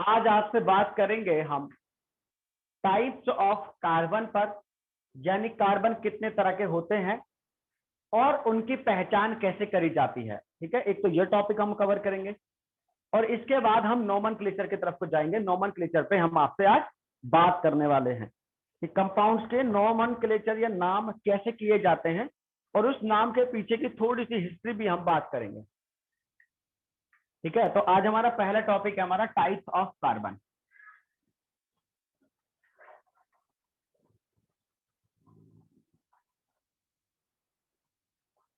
आज आपसे बात करेंगे हम टाइप्स ऑफ कार्बन पर, यानी कार्बन कितने तरह के होते हैं और उनकी पहचान कैसे करी जाती है। ठीक है, एक तो ये टॉपिक हम कवर करेंगे और इसके बाद हम नोमेनक्लेचर की तरफ को जाएंगे। नोमेनक्लेचर पे हम आपसे आज बात करने वाले हैं कि कंपाउंड्स के नोमेनक्लेचर या नाम कैसे किए जाते हैं और उस नाम के पीछे की थोड़ी सी हिस्ट्री भी हम बात करेंगे। ठीक है, तो आज हमारा पहला टॉपिक है हमारा types of carbon.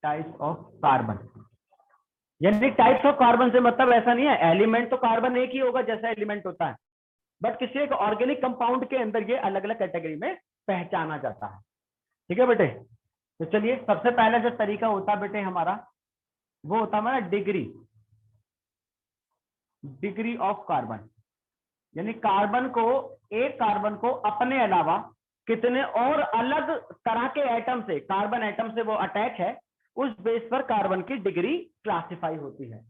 Types of carbon यानी टाइप्स ऑफ कार्बन से मतलब ऐसा नहीं है एलिमेंट तो कार्बन एक ही होगा जैसा एलिमेंट होता है, बट किसी एक ऑर्गेनिक कंपाउंड के अंदर ये अलग अलग कैटेगरी में पहचाना जाता है। ठीक है बेटे, तो चलिए सबसे पहला जो तरीका होता है बेटे हमारा, वो होता है हमारा डिग्री ऑफ कार्बन। यानी कार्बन को, एक कार्बन को अपने अलावा कितने और अलग तरह के एटम से, कार्बन एटम से वो अटैच है, उस बेस पर कार्बन की डिग्री क्लासिफाई होती है।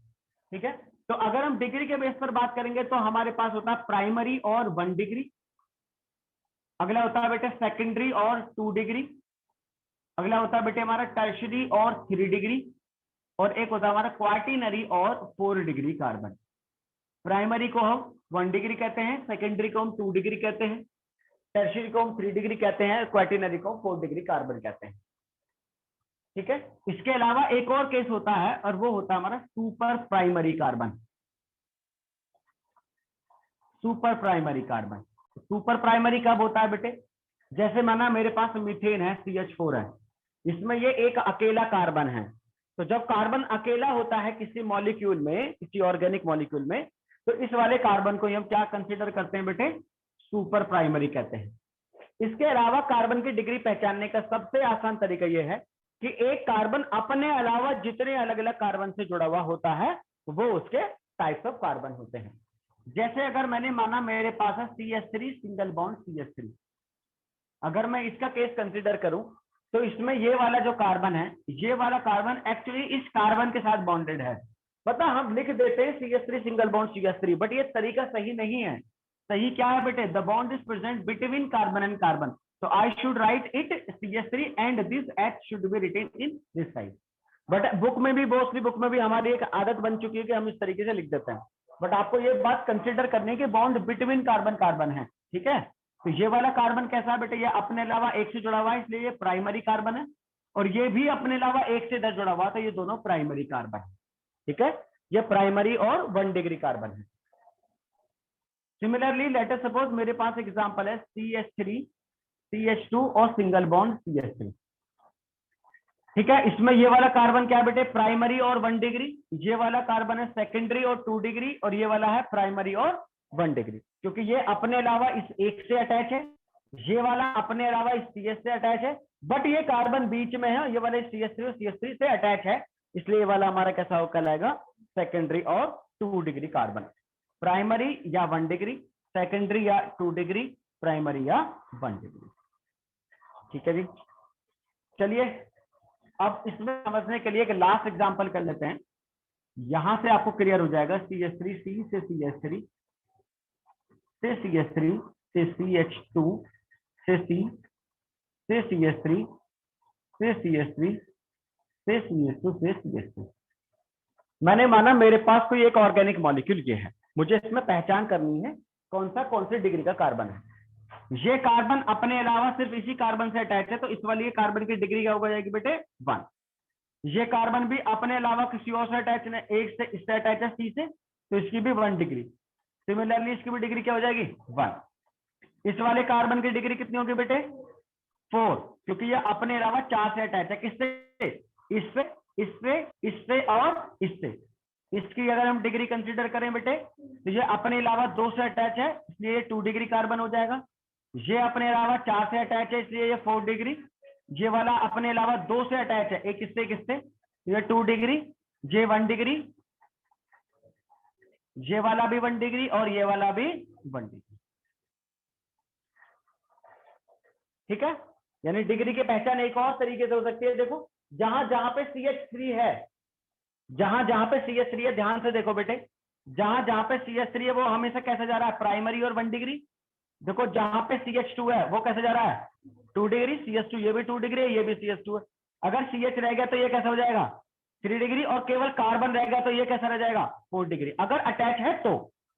ठीक है, तो अगर हम डिग्री के बेस पर बात करेंगे तो हमारे पास होता है प्राइमरी और 1 डिग्री, अगला होता है बेटे सेकेंडरी और 2 डिग्री, अगला होता है बेटे हमारा टर्शरी और 3 डिग्री, और एक होता है हमारा क्वार्टिनरी और 4 डिग्री कार्बन। प्राइमरी को हम 1 डिग्री कहते हैं, सेकेंडरी को हम 2 डिग्री कहते हैं, टर्शरी को हम 3 डिग्री कहते हैं, क्वार्टिनरी को 4 डिग्री कार्बन कहते हैं। ठीक है, इसके अलावा एक और केस होता है और वो होता है हमारा super primary carbon. Super primary carbon, super primary कब होता है बेटे, जैसे माना मेरे पास मीथेन है, CH4 है, इसमें ये एक अकेला कार्बन है। तो जब कार्बन अकेला होता है किसी मॉलिक्यूल में, किसी ऑर्गेनिक मॉलिक्यूल में, तो इस वाले कार्बन को हम क्या कंसीडर करते हैं बेटे, सुपर प्राइमरी कहते हैं। इसके अलावा कार्बन की डिग्री पहचानने का सबसे आसान तरीका यह है कि एक कार्बन अपने अलावा जितने अलग अलग कार्बन से जुड़ा हुआ होता है वो उसके टाइप्स ऑफ कार्बन होते हैं। जैसे अगर मैंने माना मेरे पास है CH3 सिंगल बॉन्ड CH3, अगर मैं इसका केस कंसीडर करूं तो इसमें ये वाला जो कार्बन है, ये वाला कार्बन एक्चुअली इस कार्बन के साथ बॉन्डेड है। पता हम लिख देते हैं CH3 single bond CH3, but ये तरीका सही नहीं है। सही क्या है बेटे, the bond is present between carbon and carbon, so I should write it CH3 and this H should be written in this side। But book में भी, मोस्टली बुक में भी हमारी एक आदत बन चुकी है कि हम इस तरीके से लिख देते हैं, बट आपको ये बात कंसिडर करनी है कि बॉन्ड बिटवीन कार्बन कार्बन है। ठीक है, तो ये वाला कार्बन कैसा है बेटे, ये अपने अलावा एक से जुड़ा हुआ है, इसलिए ये प्राइमरी कार्बन है, और ये भी अपने अलावा एक से इधर जुड़ा हुआ, तो ये दोनों प्राइमरी कार्बन है। ठीक है, ये प्राइमरी और 1 डिग्री कार्बन है। सिमिलरली लेट अस सपोज मेरे पास एग्जांपल है CH3 CH2 और सिंगल बॉन्ड CH3। ठीक है, इसमें ये वाला कार्बन क्या है बेटे, प्राइमरी और 1 डिग्री, ये वाला कार्बन है सेकेंडरी और 2 डिग्री, और ये वाला है प्राइमरी और 1 डिग्री, क्योंकि ये अपने अलावा इस एक से अटैच है, ये वाला अपने अलावा इस CH से अटैच है, बट ये कार्बन बीच में है, ये वाला CH3 और CH3 से अटैच है, इसलिए ये वाला हमारा कैसा हो कहलाएगा, सेकेंडरी और 2 डिग्री कार्बन। प्राइमरी या 1 डिग्री, सेकेंडरी या 2 डिग्री, प्राइमरी या 1 डिग्री। ठीक है जी, चलिए अब इसमें समझने के लिए एक लास्ट एग्जांपल कर लेते हैं, यहां से आपको क्लियर हो जाएगा। CH3 C से CH3 से CH3 से CH2 से C से CH3 से CH3 से CH2 से CH2। मैंने माना मेरे पास कोई एक ऑर्गेनिक मॉलिक्यूल ये है, मुझे इसमें पहचान करनी है कौन सी डिग्री का कार्बन है। ये कार्बन अपने अलावा सिर्फ इसी कार्बन से अटैच है, तो इस वाली कार्बन की डिग्री क्या हो जाएगी बेटे, 1। ये कार्बन भी अपने अलावा किसी और से अटैच है, एक से इससे अटैच है C से, तो इसकी भी 1 डिग्री। सिमिलरली इसकी भी डिग्री क्या हो जाएगी, 1। इस वाले कार्बन की डिग्री कितनी होगी बेटे, 4, क्योंकि ये अपने अलावा 4 से अटैच है, किससे, इससे, इससे, इससे और इससे। इसकी अगर हम डिग्री कंसीडर करें बेटे, तो ये अपने अलावा 2 से अटैच है, इसलिए ये 2 डिग्री कार्बन हो जाएगा। ये अपने अलावा 4 से अटैच है, इसलिए ये 4 डिग्री। ये वाला अपने अलावा 2 से अटैच है, एक किससे किससे, ये 2 डिग्री, ये 1 डिग्री, ये वाला भी 1 डिग्री और ये वाला भी 1 डिग्री। ठीक है, यानी डिग्री की पहचान एक और तरीके से हो सकती है। देखो जहां जहां पे CH3 है, जहां जहां पे CH3 है, ध्यान से देखो बेटे, जहां जहां पे CH3 है वो हमेशा कैसे जा रहा है, प्राइमरी और 1 डिग्री। देखो जहां पे CH2 है वो कैसे जा रहा है, 2 डिग्री। CH2 ये भी 2 डिग्री है, ये भी CH2 है। अगर CH रह गया तो ये कैसा हो जाएगा, 3 डिग्री। और केवल कार्बन रह गया तो ये कैसा रह जाएगा, 4 डिग्री, अगर अटैच है तो,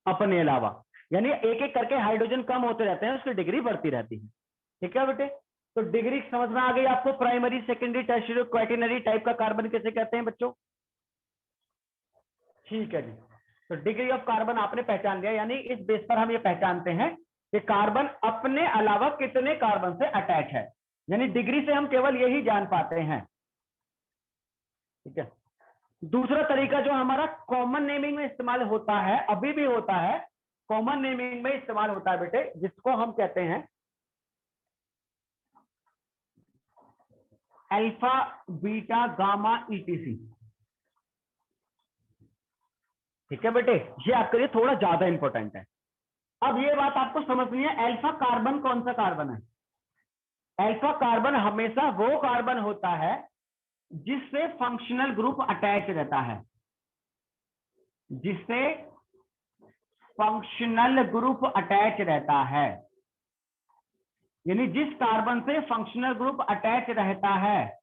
अपने अलावा। यानी एक एक करके हाइड्रोजन कम होते रहते हैं, उसकी डिग्री बढ़ती रहती है। ठीक है बेटे, तो डिग्री समझ में आ गई आपको। Primary, secondary, tertiary, quaternary type का कार्बन किसे कहते हैं बच्चों। ठीक है जी, तो डिग्री ऑफ कार्बन आपने पहचान लिया। यानी इस बेस पर हम ये पहचानते हैं कि कार्बन अपने अलावा कितने कार्बन से अटैच है। यानी डिग्री से हम केवल यही जान पाते हैं। ठीक है, दूसरा तरीका जो हमारा कॉमन नेमिंग में इस्तेमाल होता है, अभी भी होता है, कॉमन नेमिंग में इस्तेमाल होता है बेटे, जिसको हम कहते हैं अल्फा, बीटा, गामा, ETC। ठीक है बेटे, ये आपके लिए थोड़ा ज्यादा इंपॉर्टेंट है। अब ये बात आपको समझनी है, अल्फा कार्बन कौन सा कार्बन है। अल्फा कार्बन हमेशा वो कार्बन होता है जिससे फंक्शनल ग्रुप अटैच रहता है, जिससे फंक्शनल ग्रुप अटैच रहता है। यानी जिस कार्बन से फंक्शनल ग्रुप अटैच रहता है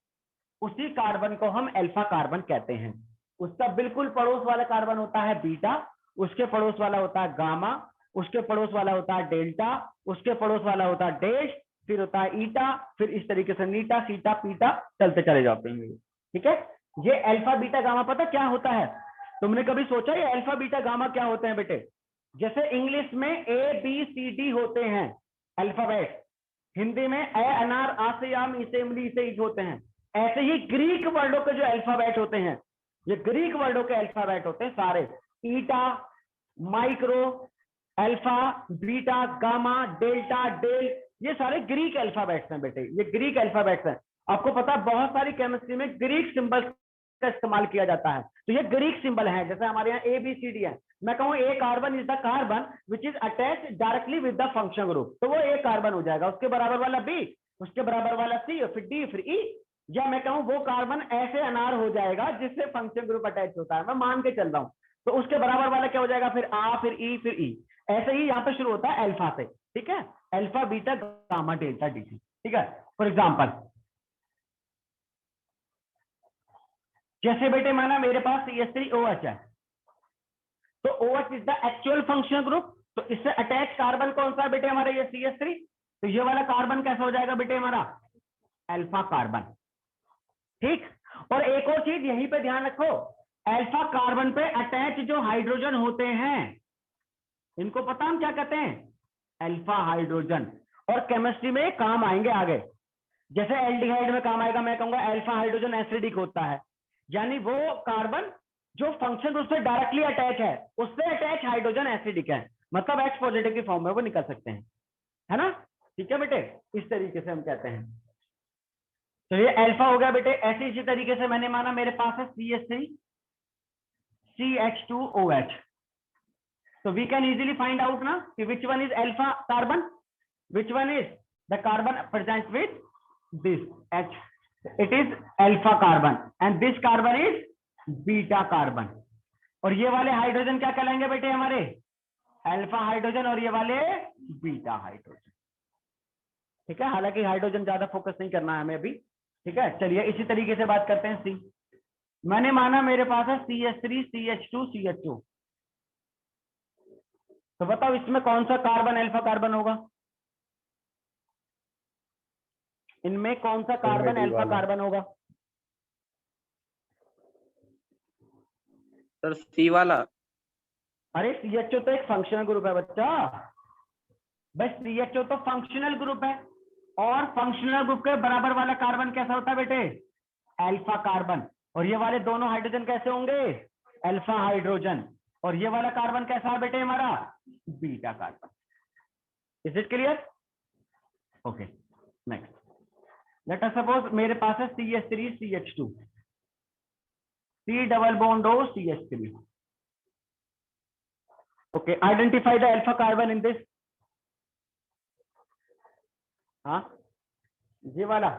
उसी कार्बन को हम अल्फा कार्बन कहते हैं। उसका बिल्कुल पड़ोस वाला कार्बन होता है बीटा, उसके पड़ोस वाला होता है गामा, उसके पड़ोस वाला होता है डेल्टा, उसके पड़ोस वाला होता है डैश, फिर होता है ईटा, फिर इस तरीके से नीटा, सीटा, पीटा चलते चले जाते हैं। ठीक है, ये अल्फा बीटा गामा पता क्या होता है, तुमने कभी सोचा ये अल्फा बीटा गामा क्या होते हैं बेटे। जैसे इंग्लिश में ABCD होते हैं अल्फाबेट, हिंदी में ए अनार, आ से आम, ई से इमली, ई से ईट होते हैं। ऐसे ही ग्रीक वर्डों के जो अल्फाबेट होते हैं, ये ग्रीक वर्डों के अल्फाबेट होते हैं सारे, eta, micro, alpha, beta, gamma, delta, del, ये सारे ग्रीक अल्फाबेट्स हैं बेटे, ये ग्रीक अल्फाबेट्स हैं। आपको पता है बहुत सारी केमिस्ट्री में ग्रीक सिंबल का इस्तेमाल किया जाता है, तो ये ग्रीक सिंबल है। जैसे हमारे यहाँ ABCD है, मैं कहूँ A carbon is the carbon which is attach directly with the function group, तो वो ए कार्बन हो जाएगा। उसके बराबर वाला B, उसके बराबर वाला C, और फिर D, फिर E। या मैं कहूँ वो कार्बन ऐसे अनार हो जाएगा जिससे फंक्शन ग्रुप अटैच होता है, मैं मान के चल रहा हूँ, तो उसके बराबर वाला क्या हो जाएगा, फिर A, फिर E, फिर E। ऐसे ही यहाँ पे शुरू होता है अल्फा से। ठीक है, alpha, beta, gamma, delta, DC। ठीक है, फॉर एग्जाम्पल जैसे बेटे माना मेरे पास CH3OH है, तो OH is the actual functional group, तो इससे अटैच कार्बन कौन सा है बेटे हमारा, ये CH3, तो ये वाला कार्बन कैसा हो जाएगा बेटे हमारा, अल्फा कार्बन। ठीक, और एक और चीज यहीं पे ध्यान रखो, अल्फा कार्बन पे अटैच जो हाइड्रोजन होते हैं इनको पता हम क्या कहते हैं, अल्फा हाइड्रोजन। और केमिस्ट्री में काम आएंगे आगे, जैसे एल्डिहाइड में काम आएगा, मैं कहूंगा अल्फा हाइड्रोजन एसिडिक होता है। यानी वो कार्बन जो फंक्शन ग्रुप से डायरेक्टली अटैच है, उससे अटैच हाइड्रोजन एसिडिक है, मतलब H पॉजिटिव की फॉर्म में वो निकल सकते हैं, है ना। ठीक है बेटे, इस तरीके से हम कहते हैं। तो ये अल्फा हो गया बेटे। ऐसे इसी तरीके से मैंने माना मेरे पास है CH3 CH2OH, so we can easily find out ना कि which one is alpha carbon, which one is the carbon present with this H, it is alpha carbon and this carbon is beta carbon। और ये वाले hydrogen क्या कहलाएंगे बेटे हमारे, alpha hydrogen, और ये वाले बीटा हाइड्रोजन। ठीक है, हालांकि हाइड्रोजन ज्यादा फोकस नहीं करना है हमें अभी। ठीक है, चलिए इसी तरीके से बात करते हैं C। मैंने माना मेरे पास है CH3 CH2 CH2, तो बताओ इसमें कौन सा कार्बन अल्फा कार्बन होगा, इनमें कौन सा कार्बन अल्फा कार्बन होगा। सर C वाला। अरे CHO तो एक फंक्शनल ग्रुप है बच्चा, बस CHO तो फंक्शनल ग्रुप है, और फंक्शनल ग्रुप के बराबर वाला कार्बन कैसा होता है बेटे, अल्फा कार्बन। और ये वाले दोनों हाइड्रोजन कैसे होंगे, अल्फा हाइड्रोजन। और ये वाला कार्बन कैसा है बेटे हमारा, beta carbon. Is it clear, okay. Next, let us suppose मेरे पास है CH3 CH2, C double bond O CH3। Okay, identify the alpha carbon in this. हाँ, ये वाला,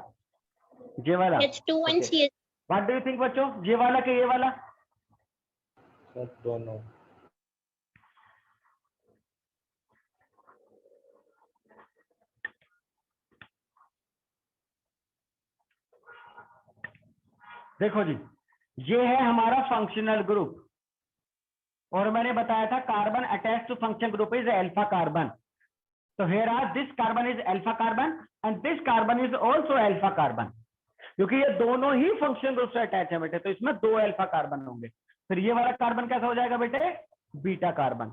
ये वाला H2 and CH. What do you think बच्चों, ये वाला कि ये वाला, सर दोनों। देखो जी, ये है हमारा फंक्शनल ग्रुप, और मैंने बताया था carbon attach to functional group is alpha carbon. तो here are this carbon is alpha carbon and this carbon is also alpha carbon, क्योंकि ये दोनों ही फंक्शनल ग्रुप से अटैच है बेटे, तो इसमें 2 अल्फा कार्बन होंगे। फिर ये वाला कार्बन कैसा हो जाएगा बेटे, बीटा कार्बन।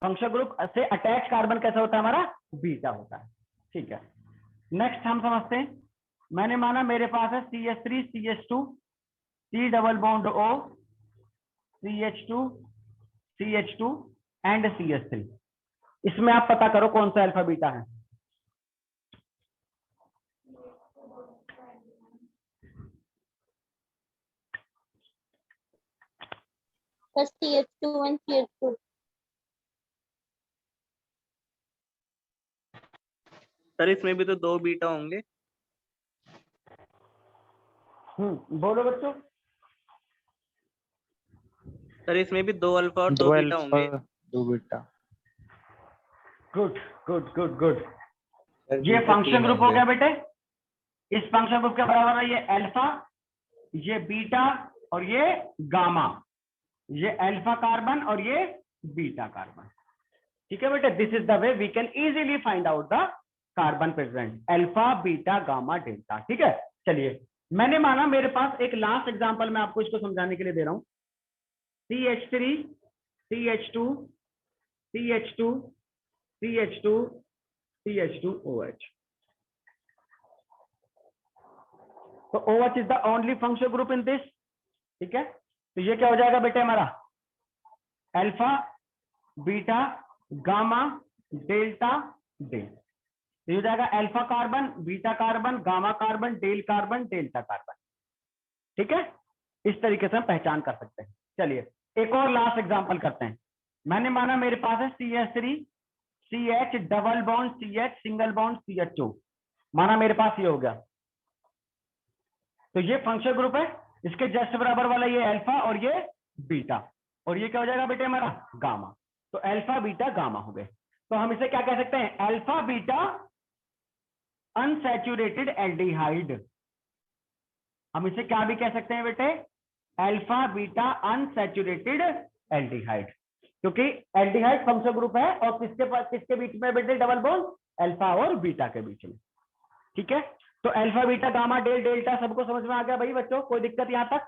फंक्शनल ग्रुप से अटैच कार्बन कैसा होता है हमारा, बीटा होता है। ठीक है, नेक्स्ट हम समझते हैं। मैंने माना मेरे पास है CH3 CH2 C double bond O CH2 CH2 and CH3। इसमें आप पता करो कौन सा अल्फा बीटा है। CH2 and CH2। सर इसमें भी तो 2 बीटा होंगे। बोलो बच्चों। सर इसमें भी 2 अल्फा और 2 दो बीटा अल्फा होंगे। 2 beta. Good good good good. Sir ये बीटा फंक्शन 3 ग्रुप हो होंगे। गया बेटे। इस फंक्शन ग्रुप के बराबर है ये अल्फा, ये बीटा और ये गामा। ये अल्फा कार्बन और ये बीटा कार्बन। ठीक है बेटे, this is the way we can easily find out the carbon present, alpha beta gamma delta. ठीक है, चलिए मैंने माना मेरे पास एक लास्ट एग्जांपल मैं आपको इसको समझाने के लिए दे रहा हूं। CH3 CH2 CH2 CH2 CH2OH। तो OH is the only functional group in this. ठीक है, तो ये क्या हो जाएगा बेटे हमारा, अल्फा बीटा गामा डेल्टा डेल। तो ये हो जाएगा alpha carbon beta carbon gamma carbon डेल कार्बन डेल्टा कार्बन। ठीक है, इस तरीके से हम पहचान कर सकते हैं। चलिए एक और लास्ट एग्जांपल करते हैं। मैंने माना मेरे पास है CH3 CH double bond CH single bond CH2। माना मेरे पास ये हो गया, तो ये फंक्शनल ग्रुप है, इसके जस्ट बराबर वाला ये अल्फा और ये बीटा, और ये क्या हो जाएगा बेटे हमारा गामा। तो अल्फा बीटा गामा हो गए। तो हम इसे क्या कह सकते हैं, अल्फा बीटा अनसैचुरेटेड एल्डिहाइड। हम इसे क्या भी कह सकते हैं बेटे, अल्फा बीटा अनसैचुरेटेड एल्डिहाइड, क्योंकि एल्डिहाइड फंक्शनल ग्रुप है और किसके बीच में बेटे, डबल बॉन्ड अल्फा और बीटा के बीच में। ठीक है, तो अल्फा बीटा गामा डेल डेल्टा सबको समझ में आ गया भाई बच्चों, कोई दिक्कत यहां तक?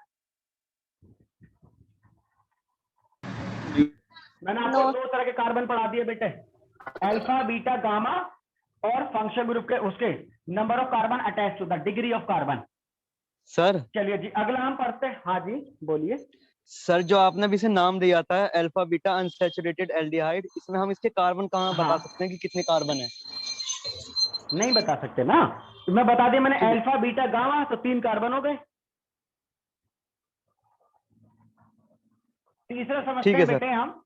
मैंने आपको 2 तरह के कार्बन पढ़ा दिए बेटे, अल्फा बीटा गामा और फंक्शनल ग्रुप के उसके number of carbon attach to the degree of carbon. Sir चलिए जी अगला हम पढ़ते हैं। हाँ जी बोलिए। सर जो आपने अभी से नाम दिया था अल्फा बीटा अनसैचुरेटेड एल्डिहाइड, इसमें हम इसके कार्बन कहाँ बता हाँ, सकते हैं कि कितने कार्बन है? नहीं बता सकते ना, तो मैं बता दिया मैंने अल्फा बीटा गामा, तो 3 कार्बन हो गए। तीसरा समझते ठीक हैं है सर। बेटे हम,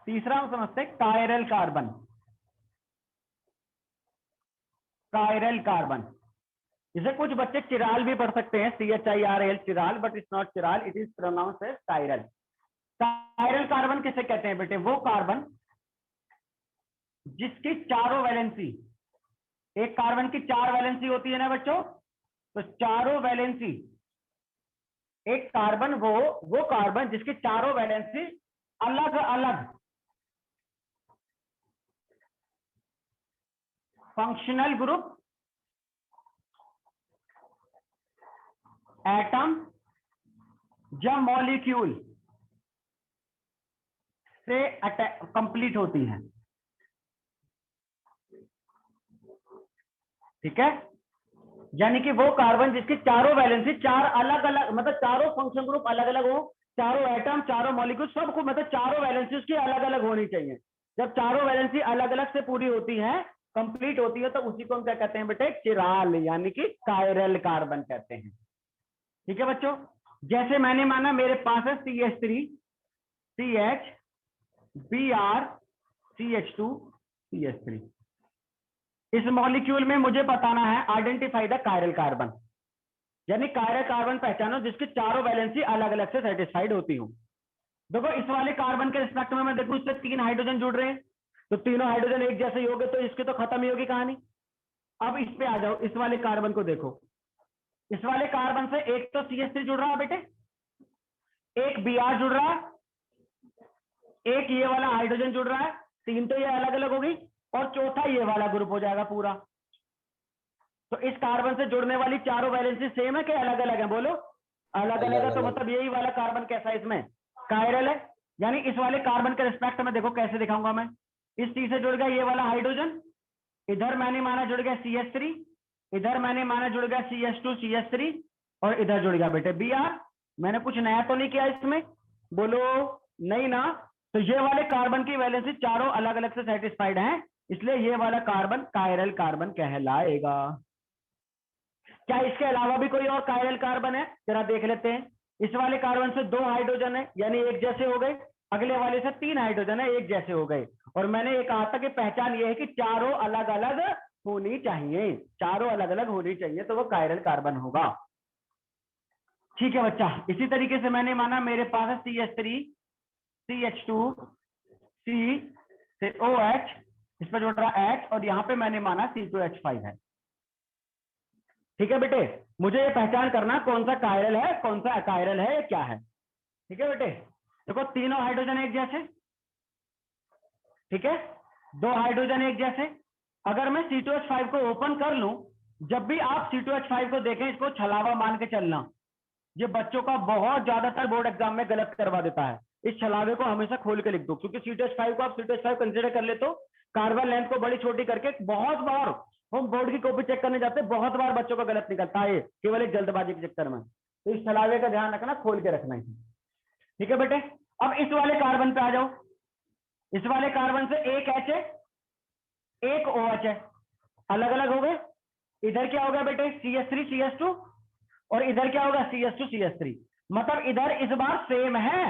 तीसरा हम समझते हैं कायरल कार्बन। कायरल कार्बन, इसे कुछ बच्चे चिराल भी पढ़ सकते हैं, CHIRAL chiral, but it's not chiral, it is pronounce as chiral. Chiral carbon किसे कहते हैं बेटे, वो कार्बन जिसकी चारों वैलेंसी, एक कार्बन की 4 वैलेंसी होती है ना बच्चों, तो चारों वैलेंसी, एक कार्बन वो कार्बन जिसकी चारों वैलेंसी अलग अलग फंक्शनल ग्रुप, एटम या मॉलिक्यूल से कंप्लीट होती है। ठीक है, यानी कि वो कार्बन जिसकी चारों वैलेंसी 4 अलग अलग, मतलब चारों फंक्शन ग्रुप अलग अलग हो, चारों एटम चारों मॉलिक्यूल सबको, मतलब चारों वैलेंसी उसकी अलग अलग होनी चाहिए। जब चारों वैलेंसी अलग अलग से पूरी होती है, कंप्लीट होती है, तो उसी को हम क्या कहते हैं बेटे, चिराल, यानी कि कायरल कार्बन कहते हैं। ठीक है बच्चों, जैसे मैंने माना मेरे पास है CH3 CH Br CH2 CH3। इस मॉलिक्यूल में मुझे बताना है आइडेंटिफाई द कायरल कार्बन, यानी कायरल कार्बन पहचानो जिसकी चारों वैलेंसी अलग अलग से सेटिस्फाइड होती हूँ। देखो इस वाले कार्बन के रिस्पेक्ट में मैं देखूं, इससे 3 हाइड्रोजन जुड़ रहे हैं, तो तीनों हाइड्रोजन एक जैसे ही हो गए, तो इसकी तो खत्म ही होगी कहानी। अब इस पे आ जाओ, इस वाले कार्बन को देखो, इस वाले कार्बन से एक तो CH3 जुड़ रहा है बेटे, एक Br जुड़ रहा है, एक ये वाला हाइड्रोजन जुड़ रहा है, 3 तो ये अलग अलग होगी, और चौथा ये वाला ग्रुप हो जाएगा पूरा। तो इस कार्बन से जुड़ने वाली चारों वैलेंसी सेम है कि अलग अलग है? बोलो अलग अलग है। तो मतलब यही वाला कार्बन कैसा है, इसमें कायरल है। यानी इस वाले कार्बन के रिस्पेक्ट में देखो कैसे दिखाऊंगा मैं, इस टी से जुड़ गया ये वाला हाइड्रोजन, इधर मैंने माना जुड़ गया CH3, इधर मैंने माना जुड़ गया CH2 CH3, और इधर जुड़ गया बेटे Br। मैंने कुछ नया तो नहीं किया इसमें? बोलो नहीं ना। तो ये वाले कार्बन की वैलेंसी चारों अलग अलग से सेटिस्फाइड हैं, इसलिए ये वाला कार्बन कायरल कार्बन कहलाएगा। क्या इसके अलावा भी कोई और कायरल कार्बन है? जरा देख लेते हैं। इस वाले कार्बन से 2 हाइड्रोजन है, यानी एक जैसे हो गए, अगले वाले से 3 हाइड्रोजन है, एक जैसे हो गए। और मैंने ये कहा था कि पहचान ये है कि चारों अलग अलग होनी चाहिए, चारों अलग अलग होनी चाहिए, तो वो कायरल कार्बन होगा। ठीक है बच्चा। इसी तरीके से मैंने माना मेरे पास है CH3 CH2 C से OH, इस पर जुड़ रहा H, और यहाँ पे मैंने माना C2H5 है। ठीक है बेटे, मुझे ये पहचान करना कौन सा कायरल है कौन सा अकायरल है, क्या है। ठीक है बेटे, देखो तीनों हाइड्रोजन एक जैसे, ठीक है, 2 हाइड्रोजन एक जैसे। अगर मैं C2H5 को ओपन कर लूं, जब भी आप C2H5 को देखें, इसको छलावा मान के चलना। ये बच्चों का बहुत ज्यादातर बोर्ड एग्जाम में गलत करवा देता है। इस छलावे को हमेशा खोल के लिख दो, क्योंकि C2H5 को आप C2H5 कंसिडर कर ले तो कार्बन लेंथ को बड़ी छोटी करके बहुत बार हम बोर्ड की कॉपी चेक करने जाते हैं, बहुत बार बच्चों का गलत निकलता है, केवल एक जल्दबाजी के चक्कर में। तो इस छलावे का ध्यान रखना, खोल के रखना है। ठीक है बेटे, अब इस वाले कार्बन पे आ जाओ। इस वाले कार्बन से एक H है, एक OH है, अलग अलग हो गए। इधर क्या होगा बेटे CH3 CH2, और इधर क्या होगा CH2 CH3। मतलब इधर इस बार सेम है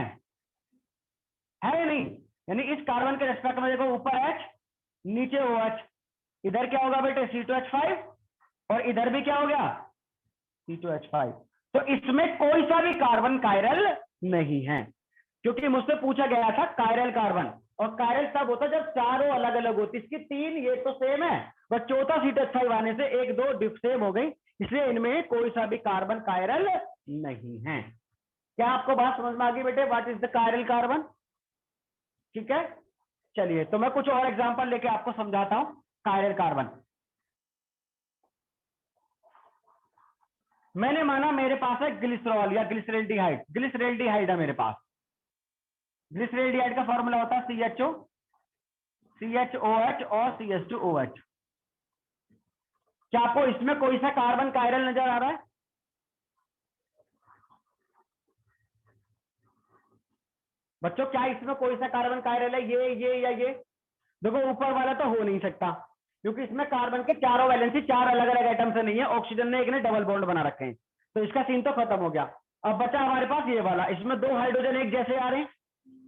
या नहीं? यानी इस कार्बन के रेस्पेक्ट में देखो, ऊपर H नीचे OH, इधर क्या होगा बेटे C2H5, और इधर भी क्या हो गया C2H5। तो इसमें कोई सा भी कार्बन कायरल नहीं है, क्योंकि मुझसे पूछा गया था कायरल कार्बन, और कायरल तब होता जब चारों अलग अलग होती। इसकी 3 ये तो सेम है, बट चौथा C2H5 आने से 1 2 सेम हो गई, इसलिए इनमें कोई सा भी कार्बन कायरल नहीं है। क्या आपको बात समझ में आ गई बेटे? What is the chiral carbon? ठीक है, चलिए तो मैं कुछ और एग्जांपल लेके आपको समझाता हूं कायरल कार्बन। मैंने माना मेरे पास है ग्लिसरॉल या ग्लिसरल्डिहाइड, ग्लिसरल्डिहाइड है मेरे पास। ग्लिसरल्डिहाइड का फॉर्मूला होता है CHO CHOH और CH2OH। क्या आपको इसमें कोई सा कार्बन कायरल नजर आ रहा है? बच्चों क्या इसमें कोई सा कार्बन कायरल है? ये या ये? देखो ऊपर वाला तो हो नहीं सकता, क्योंकि इसमें कार्बन के चारों वैलेंसी 4 अलग अलग एटम से नहीं है, ऑक्सीजन ने एक ने डबल बॉन्ड बना रखे हैं, तो इसका सीन तो खत्म हो गया। अब बचा हमारे पास ये वाला, इसमें 2 हाइड्रोजन एक जैसे आ रहे हैं।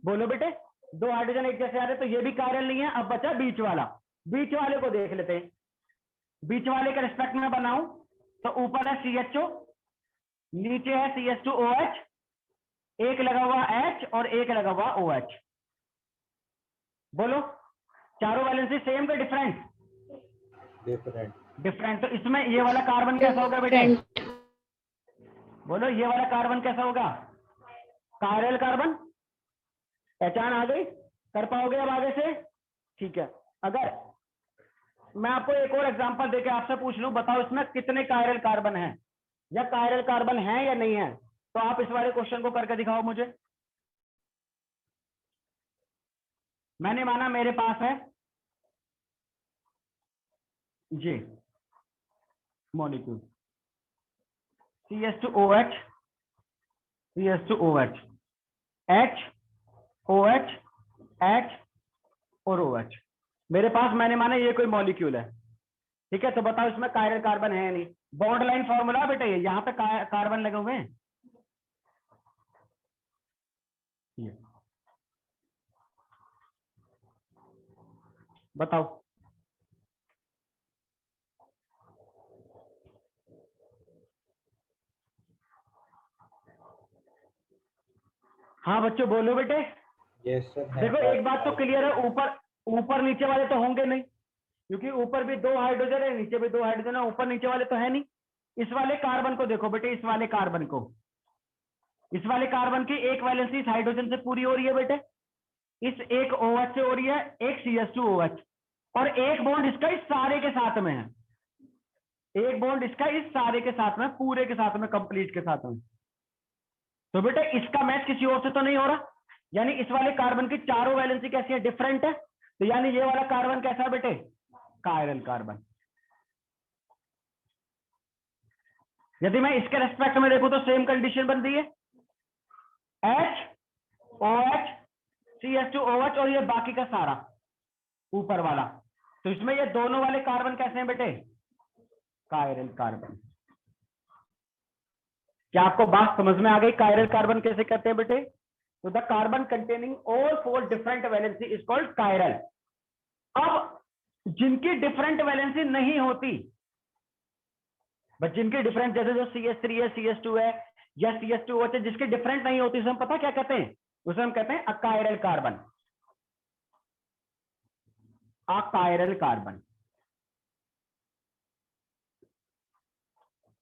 बोलो बेटे, 2 हाइड्रोजन एक जैसे आ रहे हैं, तो ये भी कायरल नहीं है। अब बचा बीच वाला, बीच वाले को देख लेते हैं। बीच वाले के रिस्पेक्ट में बनाऊं तो ऊपर है CHO, नीचे है CH2OH, एक लगा हुआ H और एक लगा हुआ OH। बोलो चारों वैलेंसी सेम का डिफरेंट? डिफरेंट। तो इसमें ये वाला कार्बन कैसा होगा बेटे? बोलो ये वाला कार्बन कैसा होगा? Chiral carbon. पहचान आ गई? कर पाओगे अब आगे से? ठीक है। अगर मैं आपको एक और एग्जांपल देके आपसे पूछ लूं, बताओ इसमें कितने कायरल कार्बन हैं, या कायरल कार्बन है या नहीं है, तो आप इस वाले क्वेश्चन को करके दिखाओ मुझे। मैंने माना मेरे पास है जी molecule CH2OH CH2OH H OH H और OH मेरे पास, मैंने माना ये कोई मॉलिक्यूल है। ठीक है, तो बताओ इसमें कायरल कार्बन है या नहीं? बॉन्ड लाइन फॉर्मूला बेटा, ये यहां पे कार्बन लगे हुए हैं। बताओ हाँ बच्चों बोलो बेटे। देखो एक बात तो क्लियर है, ऊपर नीचे वाले तो होंगे नहीं, क्योंकि ऊपर भी 2 हाइड्रोजन है, नीचे भी 2 हाइड्रोजन है, ऊपर नीचे वाले तो है नहीं। इस वाले कार्बन को देखो बेटे, इस वाले कार्बन को, इस वाले कार्बन की एक वैलेंसी इस हाइड्रोजन से पूरी हो रही है बेटे, इस एक OH से हो रही है, एक CH2OH, और एक बॉन्ड इसका इस सारे के साथ में है, एक बॉन्ड इसका इस सारे के साथ में, पूरे के साथ में, कंप्लीट के साथ में। तो बेटे इसका मैच किसी और से तो नहीं हो रहा, यानी इस वाले कार्बन की चारों वैलेंसी कैसी है, डिफरेंट है। तो यानी ये वाला कार्बन कैसा है बेटे, कायरल कार्बन। यदि मैं इसके रेस्पेक्ट में देखूं तो सेम कंडीशन बन रही है, HOH CH2OH और ये बाकी का सारा ऊपर वाला। तो इसमें ये दोनों वाले कार्बन कैसे हैं बेटे, कायरल कार्बन। क्या आपको बात समझ में आ गई, कायरल कार्बन कैसे कहते हैं बेटे? तो the carbon containing all 4 different valency is called chiral. अब जिनकी डिफरेंट वैलेंसी नहीं होती, बट जिनकी डिफरेंट, जैसे जो CH3 है, CH2 है या CH2OH है, जिसकी डिफरेंट नहीं होती, उसे हम पता क्या कहते हैं, उसे हम कहते हैं अकायरल कार्बन। अकायरल कार्बन,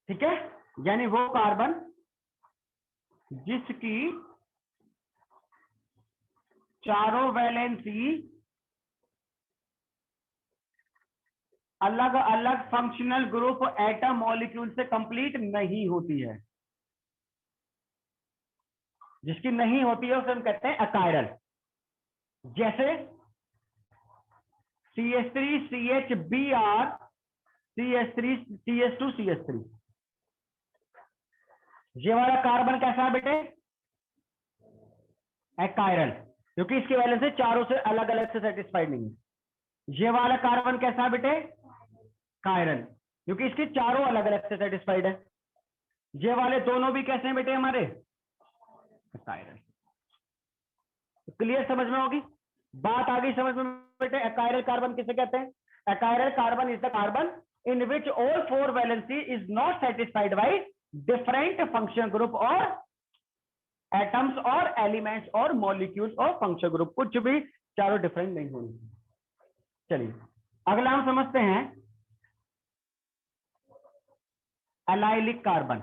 ठीक है, यानी वो कार्बन जिसकी चारों वैलेंसी अलग अलग फंक्शनल ग्रुप एटम मॉलिक्यूल से कंप्लीट नहीं होती है, जिसकी नहीं होती है उसे हम कहते हैं अकायरल। जैसे CH3 CHBr CH3 CH2 CH3, ये वाला कार्बन कैसा है बेटे, अकायरल, क्योंकि इसकी वैलेंसी चारों से अलग अलग से सेटिस्फाइड नहीं है। ये वाला कार्बन कैसा है बेटे, कायरल, क्योंकि इसकी चारों अलग अलग से सेटिस्फाइड है। ये वाले दोनों भी कैसे हैं बेटे हमारे, कायरल। क्लियर, समझ में होगी बात, आ गई समझ में बेटे? अकायरल कार्बन किसे कहते हैं? Achiral carbon is the carbon in which all 4 valency is not satisfied by different function group और एटम्स और एलिमेंट्स और मॉलिक्यूल्स और फंक्शन ग्रुप, कुछ भी चारों डिफरेंट नहीं होंगे। चलिए अगला हम समझते हैं allylic carbon.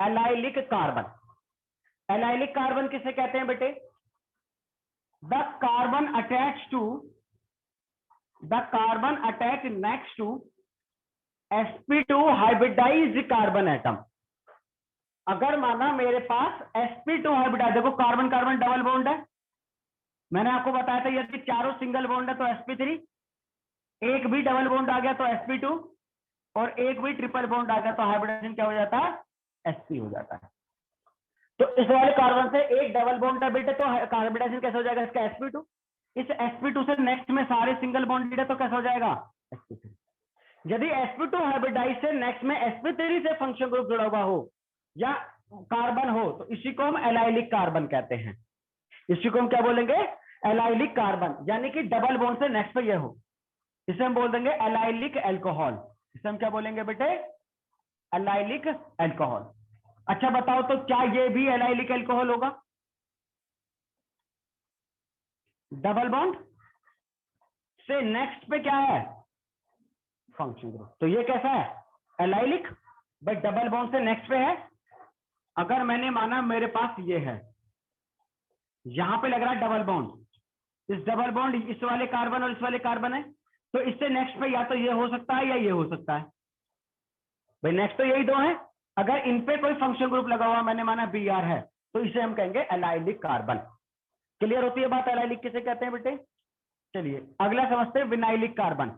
Allylic carbon, allylic carbon किसे कहते हैं बेटे? The carbon attach next to sp2 hybridized carbon atom. अगर माना मेरे पास sp2 हाइब्रिडाइज, देखो कार्बन कार्बन डबल बॉन्ड है, मैंने आपको बताया था यदि चारों सिंगल बॉन्ड है तो sp3, एक भी डबल बॉन्ड आ गया तो sp2, और एक भी ट्रिपल बॉन्ड आ गया तो हाइब्रिडाइजेशन क्या हो जाता है, sp हो जाता है। तो इस वाले कार्बन से एक डबल बॉन्ड है बेटे, तो हाइब्रिडाइजेशन कैसे हो जाएगा इसका, sp2। इस sp2 से नेक्स्ट में सारे सिंगल बॉन्ड है तो कैसा हो जाएगा, sp3। यदि sp2 हाइब्रिडाइज से नेक्स्ट में sp3 से फंक्शन ग्रुप जुड़ा हुआ हो या कार्बन हो तो इसी को हम एलाइलिक कार्बन कहते हैं। इसी को हम क्या बोलेंगे, एलाइलिक कार्बन, यानी कि डबल बॉन्ड से नेक्स्ट पे ये हो, इसे हम बोल देंगे एलाइलिक एल्कोहल। इसे हम क्या बोलेंगे बेटे, एलाइलिक एल्कोहल। अच्छा बताओ तो क्या ये भी एलाइलिक एल्कोहल होगा? डबल बॉन्ड से नेक्स्ट पे क्या है, फंक्शन ग्रुप, तो ये कैसा है, एलाइलिक, बट डबल बॉन्ड से नेक्स्ट पे है। अगर मैंने माना मेरे पास ये है, यहां पे लग रहा है डबल बॉन्ड, इस डबल बॉन्ड इस वाले कार्बन और इस वाले कार्बन है, तो इससे नेक्स्ट पे या तो ये हो सकता है या ये हो सकता है। भाई नेक्स्ट तो यही दो है, अगर इन पे कोई फंक्शन ग्रुप लगा हुआ, मैंने माना Br है, तो इसे हम कहेंगे एलाइलिक कार्बन। क्लियर होती है बात, एलाइलिक किसे कहते हैं बेटे? चलिए अगला समझते हैं विनाइलिक कार्बन,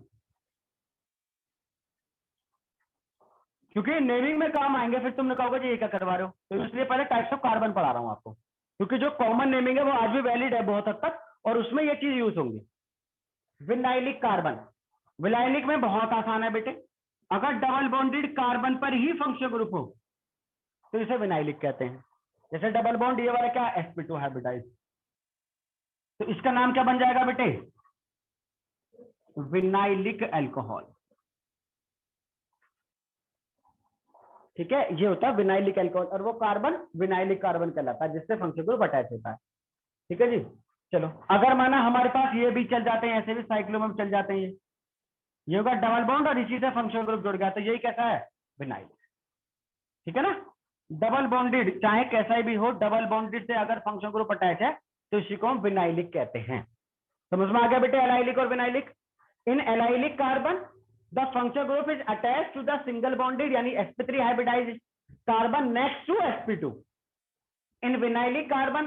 क्योंकि नेमिंग में काम आएंगे, फिर तुमने कहोगे जी ये क्या करवा रहे हो, तो इसलिए पहले टाइप्स ऑफ कार्बन पढ़ा रहा हूं आपको, क्योंकि जो कॉमन नेमिंग है वो आज भी वैलिड है बहुत हद तक, और उसमें ये चीज यूज होंगी। विनाइलिक कार्बन, विनाइलिक में बहुत आसान है बेटे, अगर डबल बॉन्डेड कार्बन पर ही फंक्शन ग्रुप हो तो इसे विनाइलिक कहते हैं। जैसे डबल बॉन्ड ये वाला क्या, sp2 हाइब्रिडाइज, तो इसका नाम क्या बन जाएगा बेटे, विनाइलिक अल्कोहल। ठीक है, ये होता है विनाइलिक अल्कोहल, और वो कार्बन विनाइलिक कार्बन कहलाता है जिससे फंक्शन ग्रुप अटैच होता है। ठीक है जी, चलो अगर माना हमारे पास ये भी चल जाते हैं, ऐसे भी साइक्लोम चल जाते हैं, ये होगा डबल बॉन्ड और इसी से फंक्शनल ग्रुप जुड़ गया, तो यही कैसा है, विनाइलिक। ठीक है ना, डबल बॉन्डेड चाहे कैसा भी हो, डबल बॉन्डेड से अगर फंक्शनल ग्रुप अटैच है तो इसी को हम विनाइलिक कहते हैं। समझ में आ गया बेटे एलाइलिक और vinylic. In allylic carbon the functional group is attach to the single bonded यानी sp3 hybridized carbon next to sp2। In vinylic carbon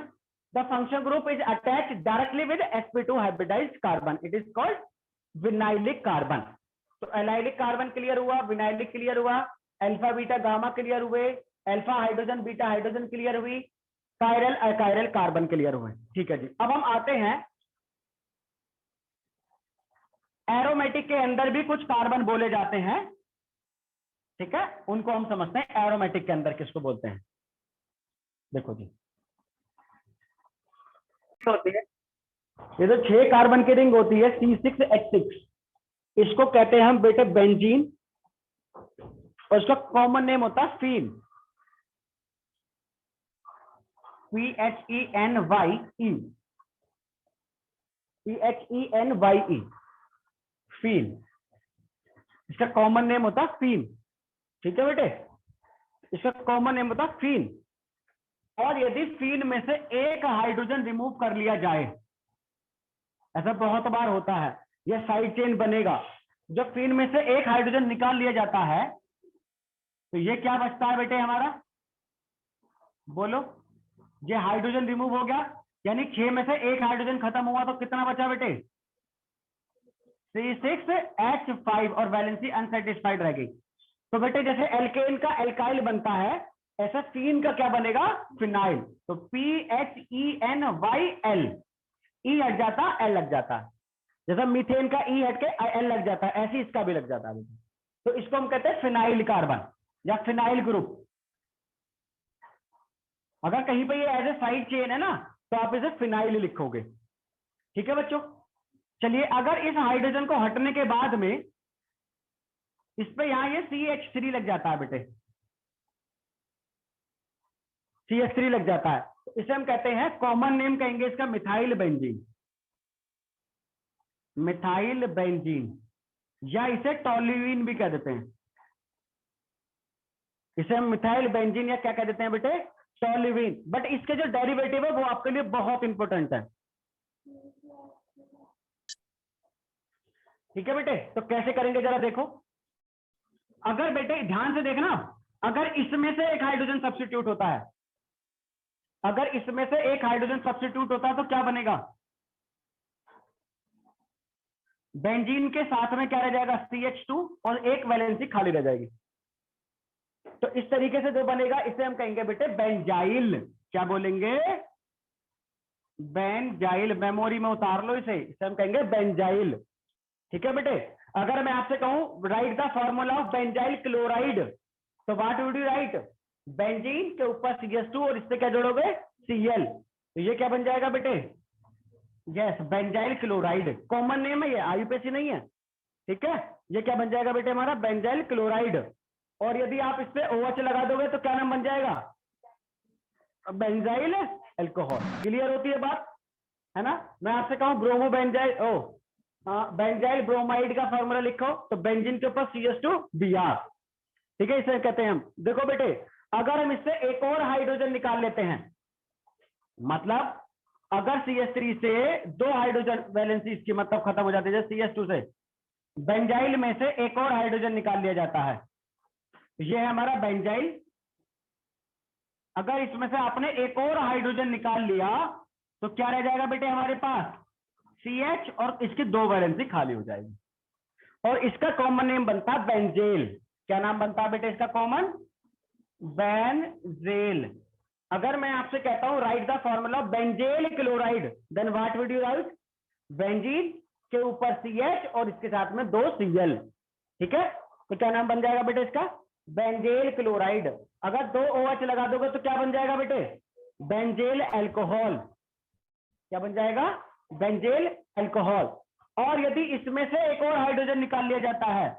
the functional group is attached directly with sp2 hybridized carbon, it is called vinylic carbon. तो allylic carbon clear हुआ, vinylic clear हुआ, alpha beta gamma clear हुए, alpha hydrogen beta hydrogen clear हुई, chiral achiral carbon clear हुए। ठीक है जी, अब हम आते हैं एरोमेटिक के अंदर भी कुछ कार्बन बोले जाते हैं। ठीक है, उनको हम समझते हैं एरोमेटिक के अंदर किसको बोलते हैं। देखो जी, होती है ये जो 6 कार्बन की रिंग होती है C6H6, इसको कहते हैं हम बेटे बेंजीन, और इसका कॉमन नेम होता है फीन, PHENYE, फीन, इसका कॉमन नेम होता है फीन। ठीक है बेटे, इसका कॉमन नेम होता है फीन। और यदि फीन में से एक हाइड्रोजन रिमूव कर लिया जाए, ऐसा बहुत बार होता है, यह साइड चेन बनेगा। जब फीन में से एक हाइड्रोजन निकाल लिया जाता है तो ये क्या बचता है बेटे हमारा, बोलो, ये हाइड्रोजन रिमूव हो गया, यानी 6 में से एक हाइड्रोजन खत्म हुआ तो कितना बचा बेटे, C6H5 और वैलेंसी अनसेटिस्फाइड रह गई। तो बेटे जैसे एल्केन का एल्काइल बनता है, ऐसा फीन का क्या बनेगा, फिनाइल। तो PHENYL, ई हट जाता एल लग जाता है, जैसा मीथेन का ई हट के एल लग जाता है, ऐसे इसका भी लग जाता है। तो इसको हम कहते हैं फिनाइल कार्बन या फिनाइल ग्रुप। अगर कहीं पे ये एज ए साइड चेन है ना तो आप इसे फिनाइल लिखोगे। ठीक है बच्चों, चलिए अगर इस हाइड्रोजन को हटने के बाद में इस पे यहां ये CH3 लग जाता है बेटे, CH3 लग जाता है, तो इसे हम कहते हैं, कॉमन नेम कहेंगे इसका मिथाइल बेंजीन, मिथाइल बेंजीन, या इसे टॉल्यूइन भी कह देते हैं। इसे हम मिथाइल बेंजीन या क्या कह देते हैं बेटे, टॉल्यूइन। बट इसके जो डेरिवेटिव है वो आपके लिए बहुत इंपॉर्टेंट है। ठीक है बेटे, तो कैसे करेंगे जरा देखो। अगर बेटे ध्यान से देखना, अगर इसमें से एक हाइड्रोजन सब्स्टिट्यूट होता है, अगर इसमें से एक हाइड्रोजन सब्स्टिट्यूट होता है तो क्या बनेगा, बेंजीन के साथ में क्या रह जाएगा, CH2 और एक वैलेंसी खाली रह जाएगी। तो इस तरीके से जो बनेगा इसे हम कहेंगे बेटे बेंजाइल। क्या बोलेंगे, बेंजाइल, मेमोरी में उतार लो इसे हम कहेंगे बेंजाइल। ठीक है बेटे, अगर मैं आपसे कहूं write the formula of benzyl chloride, तो what would you write, benzene के ऊपर CH2 और इससे क्या जोड़ोगे, Cl, तो ये क्या बन जाएगा बेटे, yes benzyl chloride. Common name है ये, IUPAC नहीं है। ठीक है, ये क्या बन जाएगा बेटे हमारा, बेंजाइल क्लोराइड। और यदि आप इस पे OH लगा दोगे तो क्या नाम बन जाएगा, बेंजाइल अल्कोहल। क्लियर होती है बात, है ना। मैं आपसे कहूं ब्रोमो बेंजाइल, बेंजाइल ब्रोमाइड का फॉर्मूला लिखो, तो बेंजीन के ऊपर CH2Br। ठीक है, इसे कहते हैं हम। देखो बेटे, अगर हम इससे एक और हाइड्रोजन निकाल लेते हैं, मतलब अगर CH3 से 2 हाइड्रोजन वैलेंसी इसकी मतलब खत्म हो जाती है, CH2 से बेंजाइल में से एक और हाइड्रोजन निकाल लिया जाता है, ये है हमारा बेंजाइल। अगर इसमें से आपने एक और हाइड्रोजन निकाल लिया तो क्या रह जाएगा बेटे हमारे पास, CH और इसकी 2 वैलेंसी खाली हो जाएगी, और इसका कॉमन नेम बनता है बेंजेल। क्या नाम बनता है बेटे इसका कॉमन, बेंजेल। अगर मैं आपसे कहता हूं write the formula benzyl chloride, then what would you write, benzene के ऊपर CH और इसके साथ में 2 Cl। ठीक है, तो क्या नाम बन जाएगा बेटे इसका, बेंजेल क्लोराइड। अगर 2 OH लगा दोगे तो क्या बन जाएगा बेटे, बेंजेल अल्कोहल। क्या बन जाएगा, बेंजेल अल्कोहल। और यदि इसमें से एक और हाइड्रोजन निकाल लिया जाता है,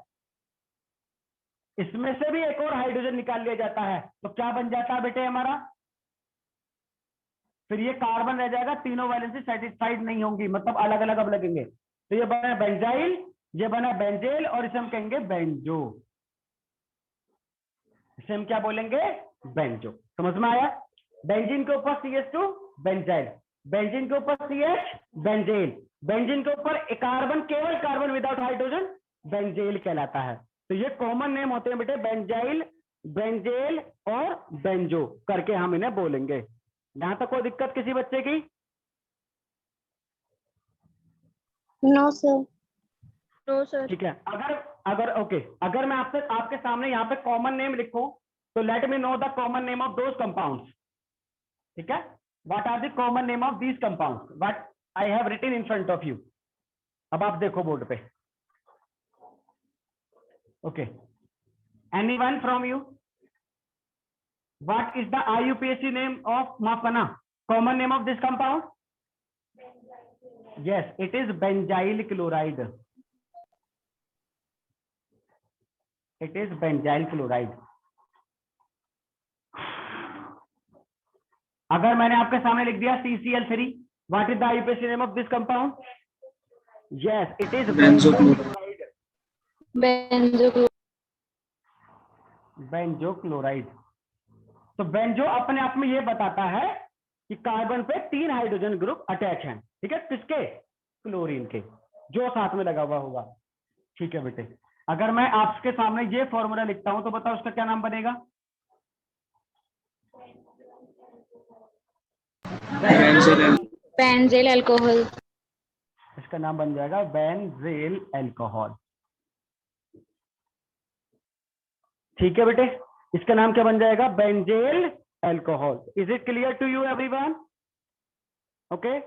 इसमें से भी एक और हाइड्रोजन निकाल लिया जाता है, तो क्या बन जाता है बेटे हमारा, फिर ये कार्बन रह जाएगा, तीनों वैलेंसी सेटिस्फाइड नहीं होंगी, मतलब अलग अलग अब लगेंगे, तो ये बना बेंजाइल ये बना बेंजेल और इसे हम कहेंगे बेंजो। इसे हम क्या बोलेंगे? बेंजो। समझ में आया? बेंजीन के ऊपर CH2 बेंजाइल, बेंजीन के ऊपर CH बेंजेल, बेंजीन के ऊपर कार्बन, केवल कार्बन विदाउट हाइड्रोजन बेंजेल कहलाता है। तो ये कॉमन नेम होते हैं बेटे, बेंजाइल, बेंजेल और बेंजो करके हम इन्हें बोलेंगे। यहां तक कोई दिक्कत किसी बच्चे की? No sir. No sir. ठीक है। अगर अगर ओके, अगर मैं आपसे आपके सामने यहाँ पे कॉमन नेम लिखूं तो let me know the common name of those compounds. ठीक है, what are the common name of these compounds what I have written in front of you. अब आप देखो बोर्ड पे। Okay, anyone from you? What is the IUPAC name of, माफ करना, common name of this compound? Yes, it is benzyl chloride. It is benzyl chloride. अगर मैंने आपके सामने लिख दिया CCl3, what is the IUPAC name of this compound? Yes, it is benzochloride. Benzochloride. तो benzo अपने आप में ये बताता है कि कार्बन पे 3 हाइड्रोजन ग्रुप अटैच हैं। ठीक है, किसके? क्लोरीन के, जो साथ में लगा हुआ होगा। ठीक है बेटे, अगर मैं आपके सामने ये फॉर्मूला लिखता हूं तो बताओ उसका क्या नाम बनेगा? बेंजील अल्कोहल। इसका नाम बन जाएगा बेंजील अल्कोहल। ठीक है बेटे, इसका नाम क्या बन जाएगा? Benzyl alcohol. Is it clear to you everyone? Okay,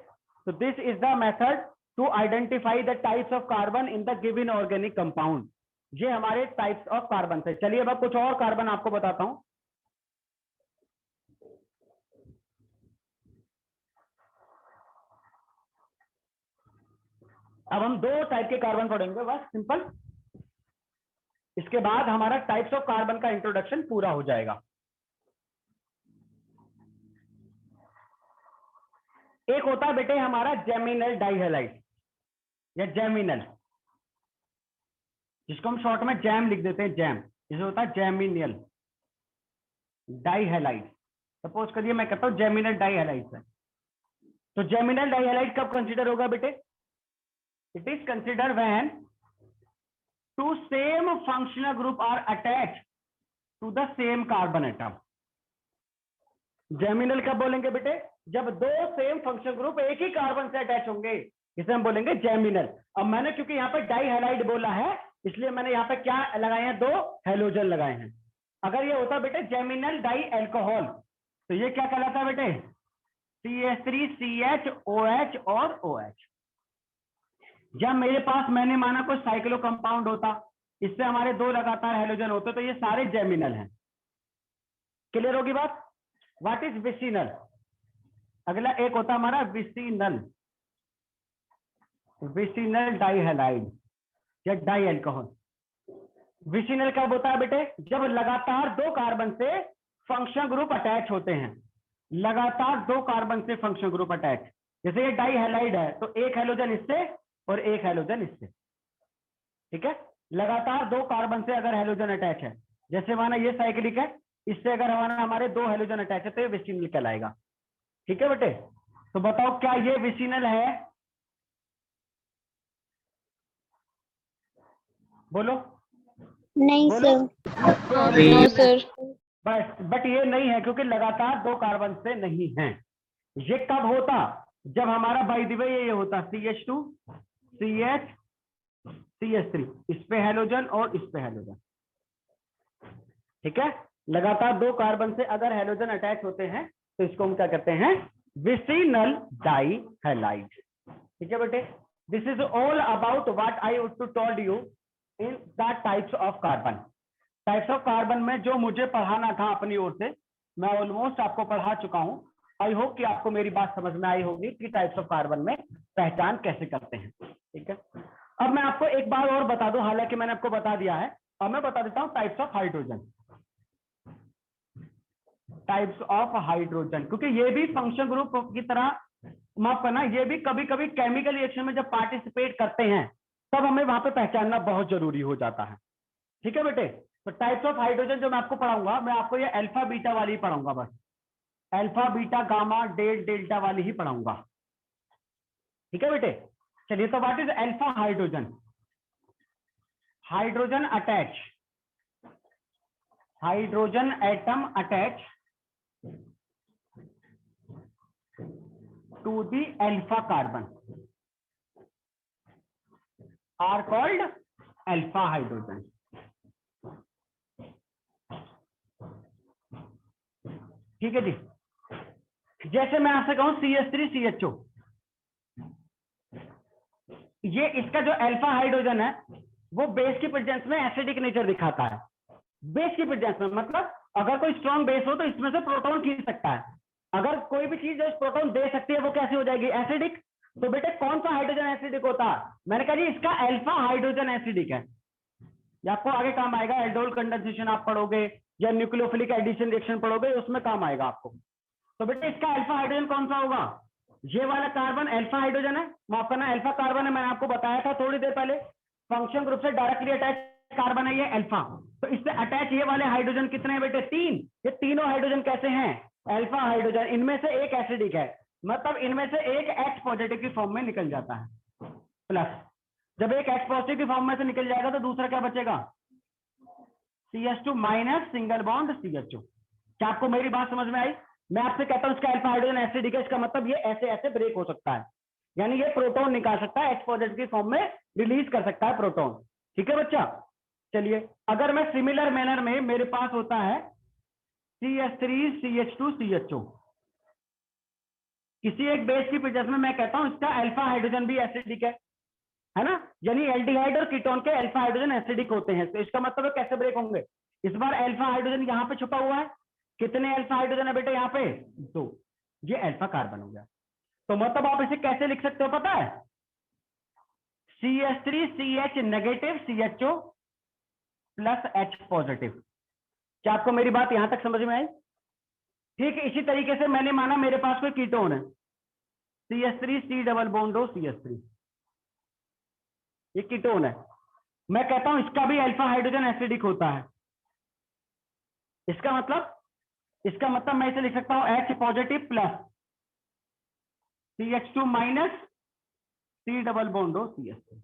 so this is the method to identify the types of carbon in the given organic compound. ये हमारे टाइप्स ऑफ कार्बन थे। चलिए अब कुछ और कार्बन आपको बताता हूं। अब हम 2 टाइप के कार्बन पढ़ेंगे, बस सिंपल। इसके बाद हमारा टाइप्स ऑफ कार्बन का इंट्रोडक्शन पूरा हो जाएगा। एक होता है बेटे हमारा जेमिनल डाइहैलाइड या जेमिनल, जिसको हम शॉर्ट में जैम लिख देते हैं, जैम। जिसे होता है जेमिनल डाइहैलाइड। सपोज करिए मैं कहता हूं जेमिनल डाइहैलाइड से, तो जेमिनल डाइहैलाइड कब कंसीडर होगा बेटे? It is consider when 2 same functional group are attached to the same carbon atom. Geminal कब बोलेंगे बेटे? जब 2 सेम फंक्शनल ग्रुप एक ही कार्बन से अटैच होंगे, इसे हम बोलेंगे जेमिनल। अब मैंने क्योंकि यहाँ पे डाइहैलाइड बोला है, इसलिए मैंने यहाँ पे क्या लगाए हैं? 2 हैलोजन लगाए हैं। अगर ये होता बेटे जेमिनल डाई अल्कोहल, तो ये क्या कहलाता है बेटे? CH3 CH OH और OH। जब मेरे पास, मैंने माना कोई साइक्लो कंपाउंड होता, इससे हमारे 2 लगातार हैलोजन होते, तो ये सारे जेमिनल हैं। क्लियर होगी बात? What is vicinal? अगला एक होता हमारा विसिनल, विसिनल डाइहैलाइड या डाई अल्कोहल। विसिनल कब होता है बेटे? जब लगातार 2 कार्बन से फंक्शनल ग्रुप अटैच होते हैं। लगातार 2 कार्बन से फंक्शनल ग्रुप अटैच, जैसे ये डाइहैलाइड है तो एक हैलोजन इससे और एक हैलोजन इससे। ठीक है, लगातार 2 कार्बन से अगर हैलोजन अटैच है, जैसे माना ये साइक्लिक है, इससे अगर हमारे 2 हैलोजन अटैच है तो ये विसिनल कहलाएगा। ठीक है बेटे, तो बताओ क्या ये विसिनल है? बोलो। नहीं बोलो। सर। No sir. बट ये नहीं है क्योंकि लगातार 2 कार्बन से नहीं है। ये कब होता? जब हमारा बाय द वे ये होता CH2 CH CH3, इस पे हैलोजन और इस पे हैलोजन। ठीक है, लगातार 2 कार्बन से अगर हैलोजन अटैच होते हैं तो इसको हम क्या कहते हैं? Vicinal dihalide. ठीक है बेटे, this is all about what I would to told you in the types of carbon. Types of carbon में जो मुझे पढ़ाना था अपनी ओर से, मैं ऑलमोस्ट आपको पढ़ा चुका हूं। आई होप कि आपको मेरी बात समझ में आई होगी कि टाइप्स ऑफ कार्बन में पहचान कैसे करते हैं। ठीक है, अब मैं आपको एक बार और बता दूं, हालांकि मैंने आपको बता दिया है, अब मैं बता देता हूं types of hydrogen. Types of hydrogen, क्योंकि ये भी फंक्शन ग्रुप की तरह, माफ करना, ये भी कभी कभी केमिकल रिएक्शन में जब पार्टिसिपेट करते हैं तब हमें वहां पे पहचानना बहुत जरूरी हो जाता है। ठीक है बेटे, तो टाइप्स ऑफ हाइड्रोजन जो मैं आपको पढ़ाऊंगा, मैं आपको ये अल्फा बीटा वाली ही पढ़ाऊंगा, बस अल्फा बीटा गामा डेल्टा वाली ही पढ़ाऊंगा। ठीक है बेटे, चलिए तो what is alpha hydrogen? Hydrogen attach, hydrogen atom attach to the alpha carbon are called alpha hydrogen. ठीक है जी, जैसे मैं आपसे कहूं CH3CHO, ये इसका जो अल्फा हाइड्रोजन है वो बेस की प्रेजेंस में एसिडिक नेचर दिखाता है। बेस की प्रेजेंस में मतलब अगर कोई स्ट्रॉन्ग बेस हो तो इसमें से प्रोटॉन खींच सकता है। अगर कोई भी चीज जो प्रोटॉन दे सकती है वो कैसी हो जाएगी? एसिडिक। तो बेटे कौन सा हाइड्रोजन एसिडिक होता है? मैंने कहा जी इसका अल्फा हाइड्रोजन एसिडिक है। ये आपको आगे काम आएगा, एल्डोल कंडेंसेशन आप पढ़ोगे या न्यूक्लियोफिलिक एडिशन रिएक्शन पढ़ोगे, उसमें काम आएगा आपको। तो बेटे इसका अल्फा हाइड्रोजन कौन सा होगा? ये वाला कार्बन अल्फा हाइड्रोजन है, माफ करना अल्फा कार्बन है, मैंने आपको बताया था थोड़ी देर पहले। फंक्शन ग्रुप से डायरेक्टली अटैच कार्बन है ये अल्फा। तो इससे अटैच ये वाले हाइड्रोजन कितने हैं बेटे? 3। ये तीनों हाइड्रोजन कैसे हैं? Alpha hydrogen. इनमें से एक एसिडिक है, मतलब इनमें से एक H पॉजिटिव की फॉर्म में निकल जाता है प्लस। जब एक H पॉजिटिव की फॉर्म में से निकल जाएगा तो दूसरा क्या बचेगा? CH2 minus single bond CHO। क्या आपको मेरी बात समझ में आई? मैं आपसे कहता हूं इसका अल्फा हाइड्रोजन एसिडिक है, इसका मतलब ये ऐसे ऐसे ब्रेक हो सकता है, यानी ये प्रोटॉन निकाल सकता है, H पॉजिटिव की फॉर्म में रिलीज कर सकता है प्रोटॉन। ठीक है बच्चा, चलिए अगर मैं सिमिलर मैनर में मेरे पास होता है CH3CH2CHO, किसी एक बेस की प्रेजेंस में मैं कहता हूं इसका अल्फा हाइड्रोजन भी एसिडिक है ना, यानी एल्डिहाइड और कीटोन के अल्फा हाइड्रोजन एसिडिक होते हैं। तो इसका मतलब है कैसे ब्रेक होंगे? इस बार अल्फा हाइड्रोजन यहां पे छुपा हुआ है, कितने अल्फा हाइड्रोजन है बेटे यहाँ पे? 2। ये अल्फा कार्बन हो गया। तो मतलब आप इसे कैसे लिख सकते हो पता है? CH3CH negative CHO plus H positive. क्या आपको मेरी बात यहां तक समझ में आई? ठीक है, इसी तरीके से मैंने माना मेरे पास कोई कीटोन है CH3 डबल बॉन्ड हो CH3, ये कीटोन है, मैं कहता हूं इसका भी अल्फा हाइड्रोजन एसिडिक होता है। इसका मतलब मैं इसे लिख सकता हूं H positive plus CH2 minus C double bond हो CH3।